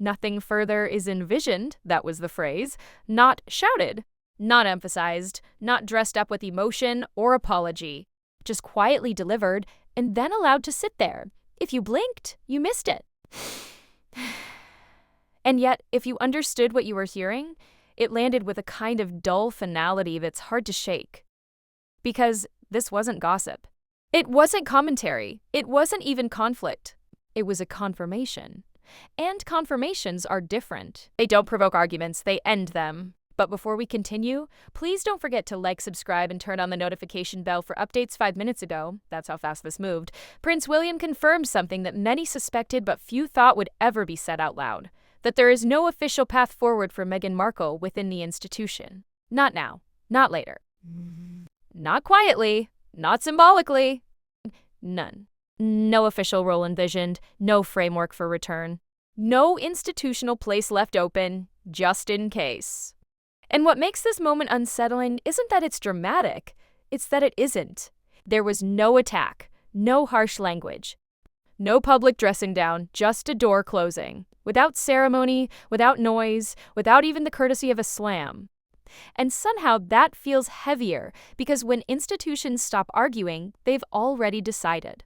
Nothing further is envisioned, that was the phrase, not shouted, not emphasized, not dressed up with emotion or apology, just quietly delivered and then allowed to sit there. If you blinked, you missed it. And yet, if you understood what you were hearing, it landed with a kind of dull finality that's hard to shake. Because this wasn't gossip. It wasn't commentary. It wasn't even conflict. It was a confirmation. And confirmations are different. They don't provoke arguments, they end them. But before we continue, please don't forget to like, subscribe, and turn on the notification bell for updates. 5 minutes ago, that's how fast this moved, Prince William confirmed something that many suspected but few thought would ever be said out loud. That there is no official path forward for Meghan Markle within the institution. Not now, not later. Not quietly, not symbolically. None. No official role envisioned, no framework for return. No institutional place left open, just in case. And what makes this moment unsettling isn't that it's dramatic, it's that it isn't. There was no attack, no harsh language, no public dressing down, just a door closing. Without ceremony, without noise, without even the courtesy of a slam. And somehow that feels heavier because when institutions stop arguing, they've already decided.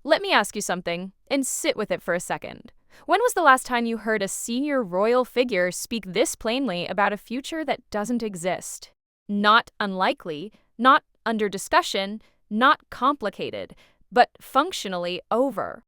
Let me ask you something, and sit with it for a second. When was the last time you heard a senior royal figure speak this plainly about a future that doesn't exist? Not unlikely, not under discussion, not complicated, but functionally over.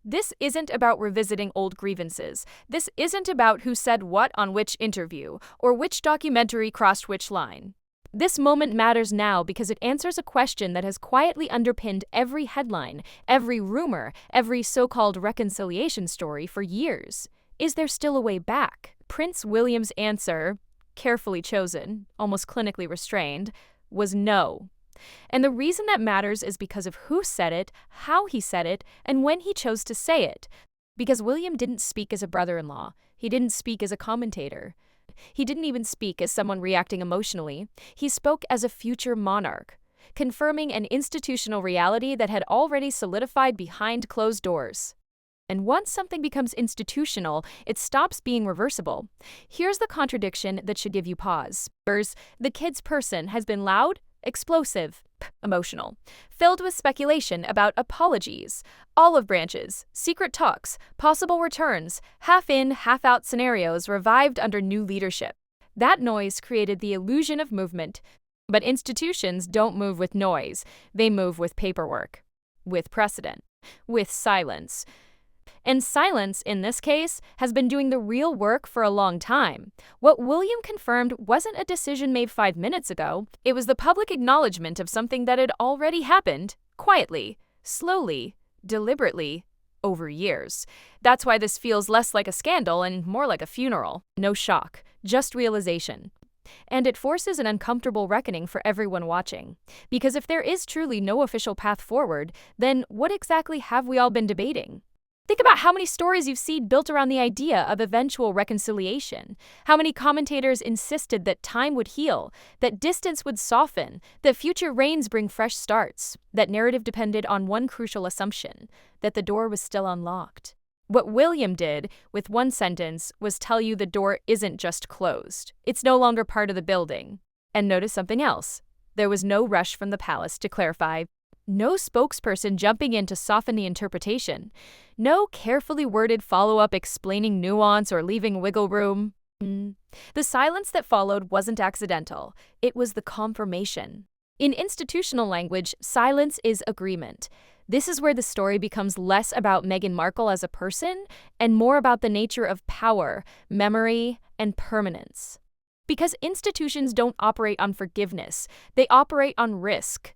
This isn't about revisiting old grievances. This isn't about who said what on which interview, or which documentary crossed which line. This moment matters now because it answers a question that has quietly underpinned every headline, every rumor, every so-called reconciliation story for years. Is there still a way back? Prince William's answer, carefully chosen, almost clinically restrained, was no. And the reason that matters is because of who said it, how he said it, and when he chose to say it. Because William didn't speak as a brother-in-law. He didn't speak as a commentator. He didn't even speak as someone reacting emotionally. He spoke as a future monarch, confirming an institutional reality that had already solidified behind closed doors. And once something becomes institutional, it stops being reversible. Here's the contradiction that should give you pause. The kid's person has been loud, explosive, emotional, filled with speculation about apologies, olive branches, secret talks, possible returns, half-in, half-out scenarios revived under new leadership. That noise created the illusion of movement. But institutions don't move with noise. They move with paperwork, with precedent, with silence. And silence, in this case, has been doing the real work for a long time. What William confirmed wasn't a decision made 5 minutes ago. It was the public acknowledgement of something that had already happened, quietly, slowly, deliberately, over years. That's why this feels less like a scandal and more like a funeral. No shock, just realization. And it forces an uncomfortable reckoning for everyone watching. Because if there is truly no official path forward, then what exactly have we all been debating? Think about how many stories you've seen built around the idea of eventual reconciliation. How many commentators insisted that time would heal, that distance would soften, that future reigns bring fresh starts. That narrative depended on one crucial assumption, that the door was still unlocked. What William did, with one sentence, was tell you the door isn't just closed. It's no longer part of the building. And notice something else. There was no rush from the palace to clarify. No spokesperson jumping in to soften the interpretation. No carefully worded follow-up explaining nuance or leaving wiggle room. The silence that followed wasn't accidental. It was the confirmation. In institutional language, silence is agreement. This is where the story becomes less about Meghan Markle as a person and more about the nature of power, memory, and permanence. Because institutions don't operate on forgiveness, they operate on risk.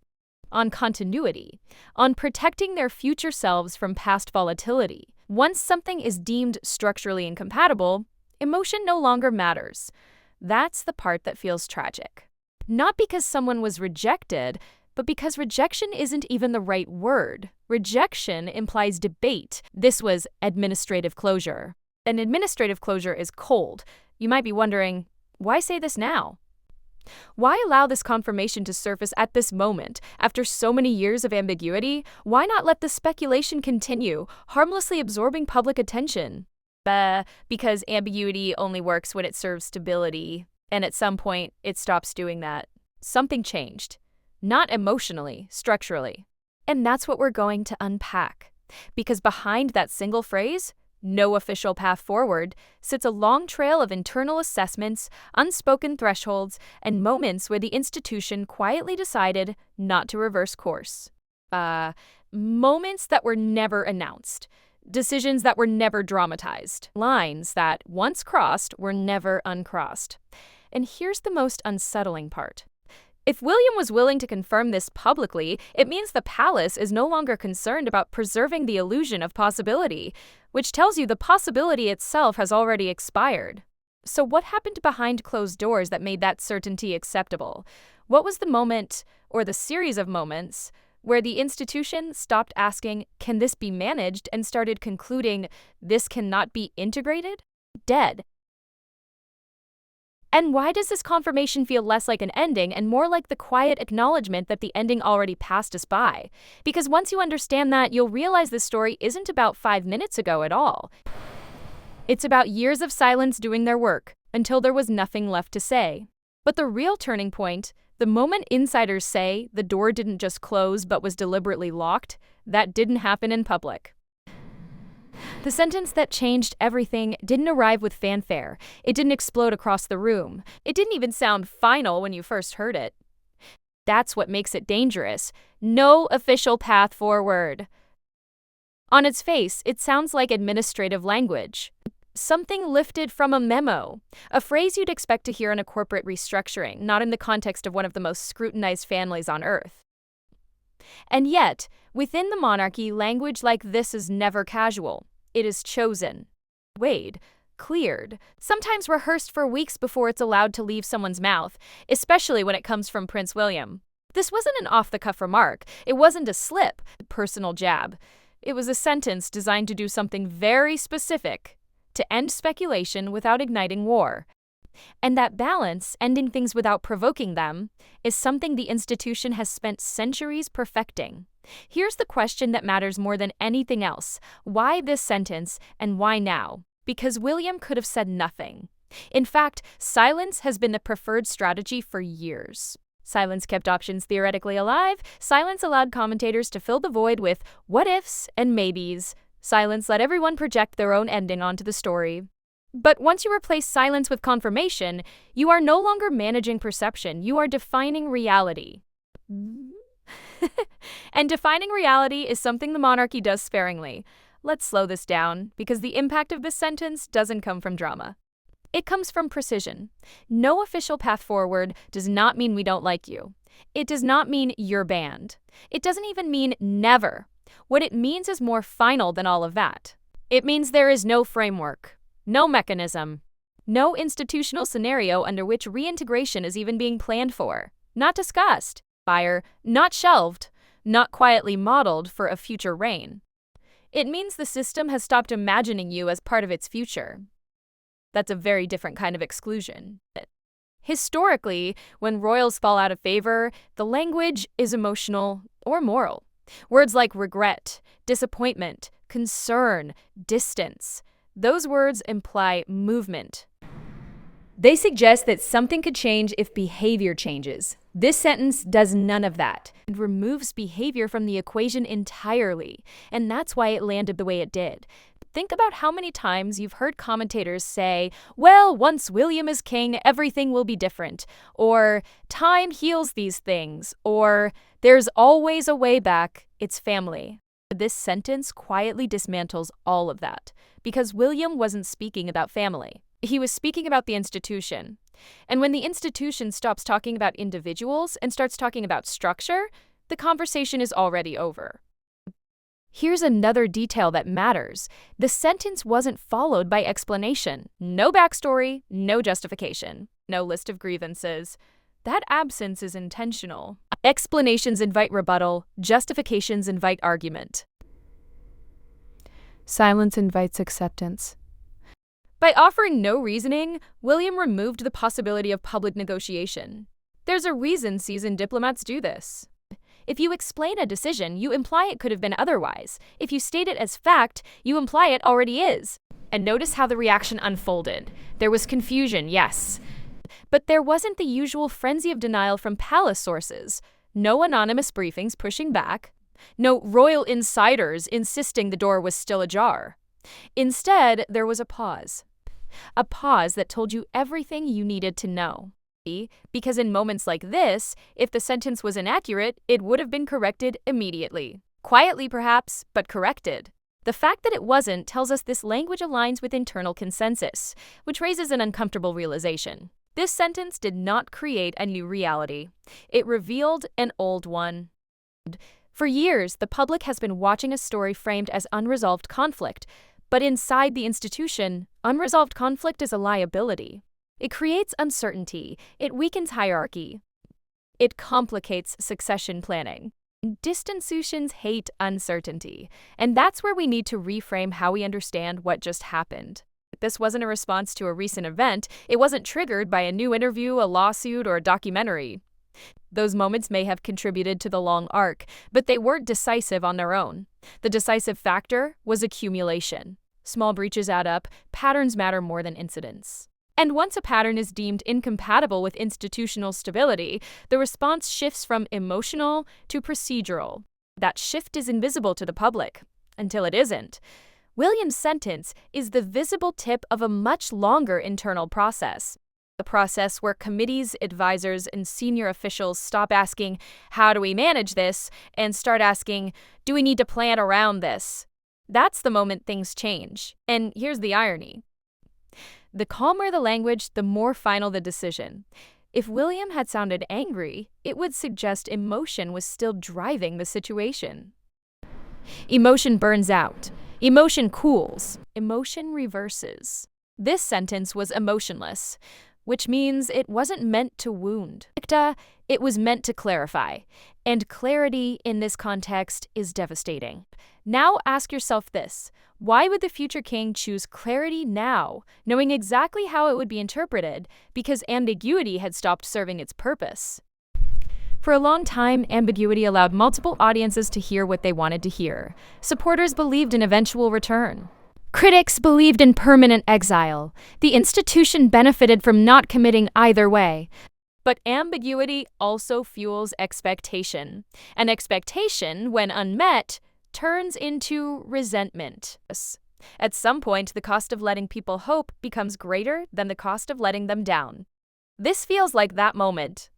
On continuity, on protecting their future selves from past volatility. Once something is deemed structurally incompatible, emotion no longer matters. That's the part that feels tragic. Not because someone was rejected, but because rejection isn't even the right word. Rejection implies debate. This was administrative closure. And administrative closure is cold. You might be wondering, why say this now? Why allow this confirmation to surface at this moment, after so many years of ambiguity? Why not let the speculation continue, harmlessly absorbing public attention? Because ambiguity only works when it serves stability, and at some point, it stops doing that. Something changed. Not emotionally, structurally. And that's what we're going to unpack. Because behind that single phrase, no official path forward, sits a long trail of internal assessments, unspoken thresholds, and moments where the institution quietly decided not to reverse course. Moments that were never announced. Decisions that were never dramatized. Lines that, once crossed, were never uncrossed. And here's the most unsettling part. If William was willing to confirm this publicly, it means the palace is no longer concerned about preserving the illusion of possibility, which tells you the possibility itself has already expired. So what happened behind closed doors that made that certainty acceptable? What was the moment, or the series of moments, where the institution stopped asking, "Can this be managed?" and started concluding, "This cannot be integrated?" Dead. And why does this confirmation feel less like an ending and more like the quiet acknowledgement that the ending already passed us by? Because once you understand that, you'll realize this story isn't about 5 minutes ago at all. It's about years of silence doing their work, until there was nothing left to say. But the real turning point, the moment insiders say the door didn't just close but was deliberately locked, that didn't happen in public. The sentence that changed everything didn't arrive with fanfare. It didn't explode across the room. It didn't even sound final when you first heard it. That's what makes it dangerous. No official path forward. On its face, it sounds like administrative language. Something lifted from a memo. A phrase you'd expect to hear in a corporate restructuring, not in the context of one of the most scrutinized families on earth. And yet, within the monarchy, language like this is never casual. It is chosen, weighed, cleared, sometimes rehearsed for weeks before it's allowed to leave someone's mouth, especially when it comes from Prince William. This wasn't an off-the-cuff remark. It wasn't a slip, personal jab. It was a sentence designed to do something very specific, to end speculation without igniting war. And that balance, ending things without provoking them, is something the institution has spent centuries perfecting. Here's the question that matters more than anything else. Why this sentence, and why now? Because William could have said nothing. In fact, silence has been the preferred strategy for years. Silence kept options theoretically alive. Silence allowed commentators to fill the void with what-ifs and maybes. Silence let everyone project their own ending onto the story. But once you replace silence with confirmation, you are no longer managing perception, you are defining reality. And defining reality is something the monarchy does sparingly. Let's slow this down, because the impact of this sentence doesn't come from drama. It comes from precision. No official path forward does not mean we don't like you. It does not mean you're banned. It doesn't even mean never. What it means is more final than all of that. It means there is no framework. No mechanism. No institutional scenario under which reintegration is even being planned for. Not discussed. Not shelved. Not quietly modeled for a future reign. It means the system has stopped imagining you as part of its future. That's a very different kind of exclusion. Historically, when royals fall out of favor, the language is emotional or moral. Words like regret, disappointment, concern, distance. Those words imply movement. They suggest that something could change if behavior changes. This sentence does none of that. It removes behavior from the equation entirely, and that's why it landed the way it did. Think about how many times you've heard commentators say, "Well, once William is king, everything will be different," or "Time heals these things," or "There's always a way back, it's family." This sentence quietly dismantles all of that, because William wasn't speaking about family. He was speaking about the institution. And when the institution stops talking about individuals and starts talking about structure, the conversation is already over. Here's another detail that matters. The sentence wasn't followed by explanation. No backstory, no justification, no list of grievances. That absence is intentional. Explanations invite rebuttal, justifications invite argument. Silence invites acceptance. By offering no reasoning, William removed the possibility of public negotiation. There's a reason seasoned diplomats do this. If you explain a decision, you imply it could have been otherwise. If you state it as fact, you imply it already is. And notice how the reaction unfolded. There was confusion, yes. But there wasn't the usual frenzy of denial from palace sources. No anonymous briefings pushing back. No royal insiders insisting the door was still ajar. Instead, there was a pause. A pause that told you everything you needed to know. Because in moments like this, if the sentence was inaccurate, it would have been corrected immediately. Quietly, perhaps, but corrected. The fact that it wasn't tells us this language aligns with internal consensus, which raises an uncomfortable realization. This sentence did not create a new reality. It revealed an old one. For years, the public has been watching a story framed as unresolved conflict, but inside the institution, unresolved conflict is a liability. It creates uncertainty, it weakens hierarchy, it complicates succession planning. Institutions hate uncertainty, and that's where we need to reframe how we understand what just happened. This wasn't a response to a recent event, it wasn't triggered by a new interview, a lawsuit, or a documentary. Those moments may have contributed to the long arc, but they weren't decisive on their own. The decisive factor was accumulation. Small breaches add up, patterns matter more than incidents. And once a pattern is deemed incompatible with institutional stability, the response shifts from emotional to procedural. That shift is invisible to the public, until it isn't. William's sentence is the visible tip of a much longer internal process. The process where committees, advisors, and senior officials stop asking, "How do we manage this?" and start asking, "Do we need to plan around this?" That's the moment things change. And here's the irony. The calmer the language, the more final the decision. If William had sounded angry, it would suggest emotion was still driving the situation. Emotion burns out. Emotion cools. Emotion reverses. This sentence was emotionless, which means it wasn't meant to wound. It was meant to clarify. And clarity in this context is devastating. Now ask yourself this. Why would the future king choose clarity now, knowing exactly how it would be interpreted, because ambiguity had stopped serving its purpose? For a long time, ambiguity allowed multiple audiences to hear what they wanted to hear. Supporters believed in eventual return. Critics believed in permanent exile. The institution benefited from not committing either way. But ambiguity also fuels expectation. And expectation, when unmet, turns into resentment. At some point, the cost of letting people hope becomes greater than the cost of letting them down. This feels like that moment.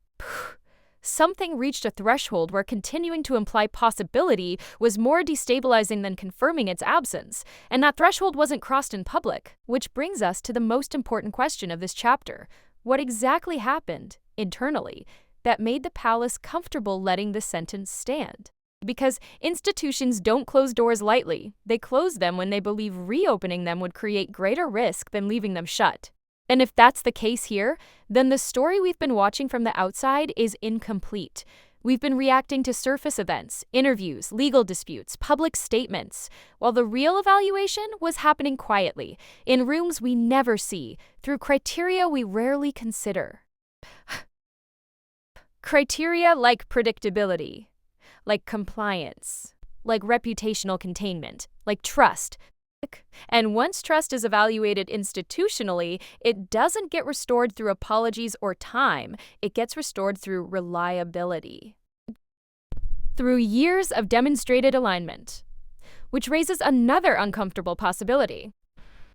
Something reached a threshold where continuing to imply possibility was more destabilizing than confirming its absence, and that threshold wasn't crossed in public. Which brings us to the most important question of this chapter. What exactly happened, internally, that made the palace comfortable letting the sentence stand? Because institutions don't close doors lightly. They close them when they believe reopening them would create greater risk than leaving them shut. And if that's the case here, then the story we've been watching from the outside is incomplete. We've been reacting to surface events, interviews, legal disputes, public statements, while the real evaluation was happening quietly, in rooms we never see, through criteria we rarely consider. Criteria like predictability, like compliance, like reputational containment, like trust. And once trust is evaluated institutionally, it doesn't get restored through apologies or time. It gets restored through reliability. Through years of demonstrated alignment. Which raises another uncomfortable possibility.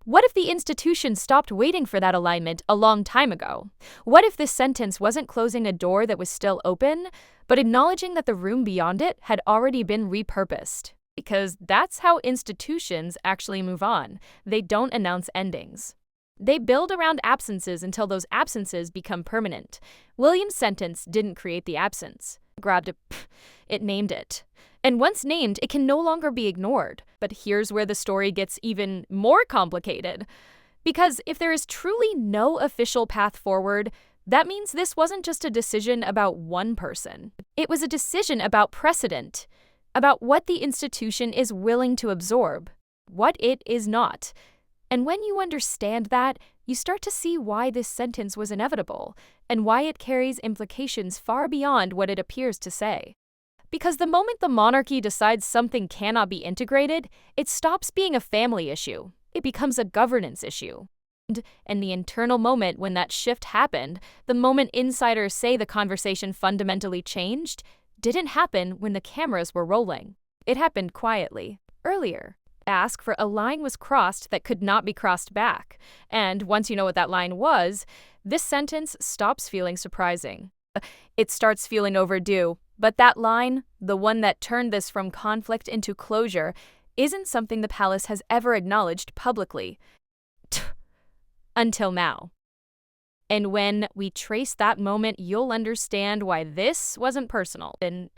What if the institution stopped waiting for that alignment a long time ago? What if this sentence wasn't closing a door that was still open, but acknowledging that the room beyond it had already been repurposed? Because that's how institutions actually move on. They don't announce endings. They build around absences until those absences become permanent. William's sentence didn't create the absence. It named it. And once named, it can no longer be ignored. But here's where the story gets even more complicated. Because if there is truly no official path forward, that means this wasn't just a decision about one person. It was a decision about precedent. About what the institution is willing to absorb, what it is not. And when you understand that, you start to see why this sentence was inevitable, and why it carries implications far beyond what it appears to say. Because the moment the monarchy decides something cannot be integrated, it stops being a family issue. it becomes a governance issue. And the internal moment when that shift happened, the moment insiders say the conversation fundamentally changed, didn't happen when the cameras were rolling. It happened quietly, earlier. Ask for a line was crossed that could not be crossed back. And once you know what that line was, this sentence stops feeling surprising. It starts feeling overdue. But that line, the one that turned this from conflict into closure, isn't something the palace has ever acknowledged publicly. Until now. And when we trace that moment, you'll understand why this wasn't personal, and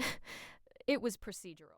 it was procedural.